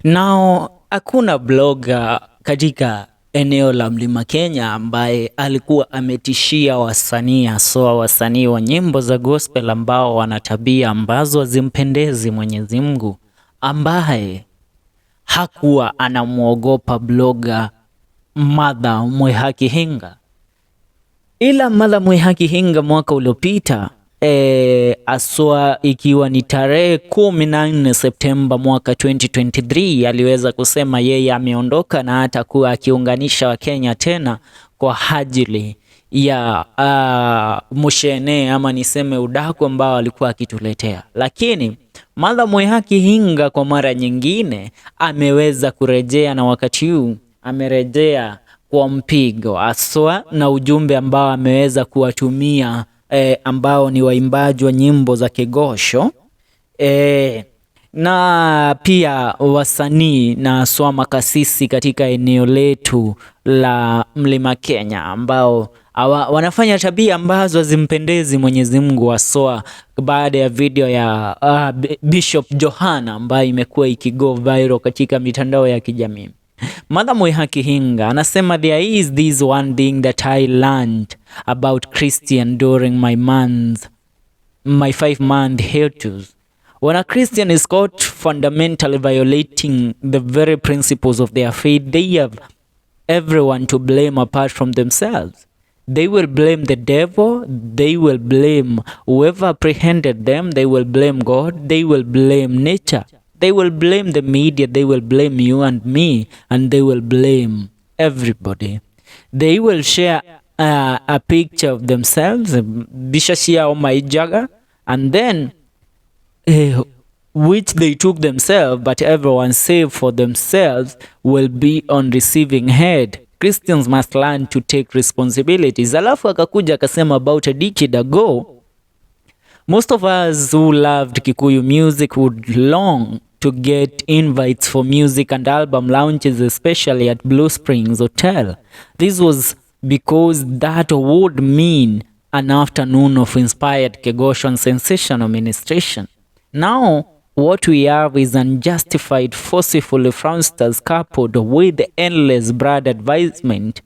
Now, hakuna blogger katika eneo la Mlima Kenya ambaye alikuwa ametishia wasanii haswa wasanii wa nyimbo za gospel ambao wana tabia ambazo hazimpendezi Mwenyezi Mungu, ambaye hakuwa anamuogopa blogger Mother Mwihaki Hinga. Ila Mother Mwihaki Hinga mwaka uliopita aswa ikiwa ni tarehe 14 Septemba mwaka 2023 aliweza kusema yeye ameondoka na hatakuwa akiunganisha Wakenya tena kwa ajili ya mushene ama niseme udaku ambao alikuwa akituletea. Lakini Mother Mwihaki Hinga kwa mara nyingine ameweza kurejea, na wakati huu amerejea kwa mpigo aswa na ujumbe ambao ameweza kuwatumia ambao ni waimbaji wa nyimbo za Kigooco na pia wasanii na aswa makasisi katika eneo letu la Mlima Kenya ambao wanafanya tabia ambazo hazimpendezi Mwenyezi Mungu, aswa baada ya video ya Bishop Johana ambayo imekuwa ikigo viral katika mitandao ya kijamii. Mother Mwihaki Hinga anasema there is this one thing that I learned about Christian during my 5-month hiatus. When a Christian is caught fundamentally violating the very principles of their faith, they have everyone to blame apart from themselves. They will blame the devil, they will blame whoever apprehended them, they will blame God, they will blame nature. They will blame the media, they will blame you and me, and they will blame everybody. They will share a picture of themselves, bishashia o maijaga, and then which they took themselves, but everyone save for themselves will be on receiving head. Christians must learn to take responsibilities. Alafu akakuja akasema about a decade ago, most of us who loved Kikuyu music would long to get invites for music and album launches, especially at Blue Springs Hotel. This was because that would mean an afternoon of inspired Kigooco and sensational ministration. Now, what we have is unjustified, forceful fraudsters coupled with endless broad advertisement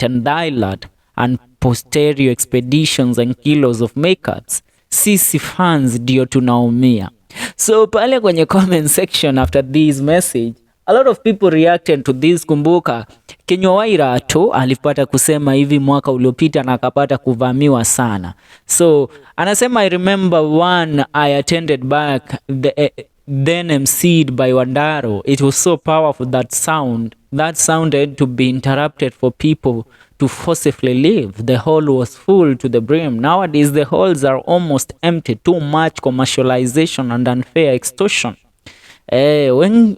and dialogue and posterior expeditions and kilos of makeups. Sisi fans ndio tunaumia. So pale kwenye comment section after this message, a lot of people reacted to this. Kumbuka Waira tu alipata kusema hivi mwaka uliopita na akapata kuvamiwa sana. So anasema I remember one I attended back then emceed by Wandaro. It was so powerful that sound had to be interrupted for people to forcibly leave. The hall was full to the brim. Nowadays the halls are almost empty. Too much commercialization and unfair extortion.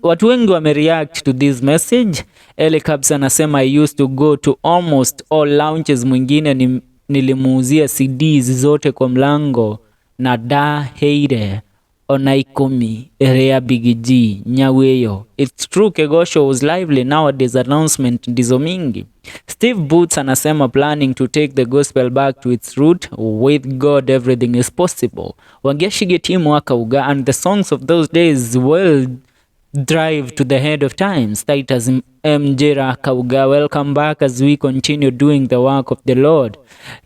Watu wengi wamereact to this message. Ele Kabsa anasema I used to go to almost all launches. Mwingine nilimuuzia CDs zote kwa mlango na da heire onaikomi area bigiji nyaweyo. It's true Kigooco was lively. Nowadays announcement ndizo mingi. Steve Boots anasema planning to take the gospel back to its root. With God everything is possible. Wangeshige timu wakauga and the songs of those days will drive to the head of times. Titus Mjera Kauga, welcome back as we continue doing the work of the Lord.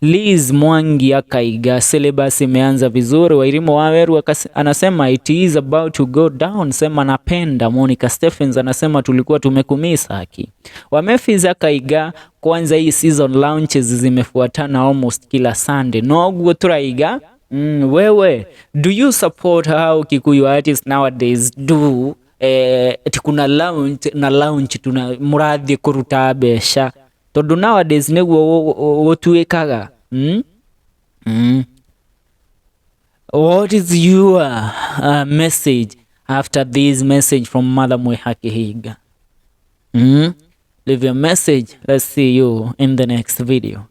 Liz Mwangi akaiga, syllabus imeanza vizuri. Wairimo Waweru anasema it is about to go down. Sema napenda. Monica Stephens anasema tulikuwa tumekumisa haki. Wamefiz akaiga, kwanza hii season launches zimefuatana almost kila Sunday. No go turaiga. Wewe, do you support how Kikuyu artists nowadays do? Tikuna launch tuna murathi kuruta besha tondu nowadays neguo wotuikaga. What is your message after this message from Mother Mwihaki Hinga? Leave your message. Let's see you in the next video.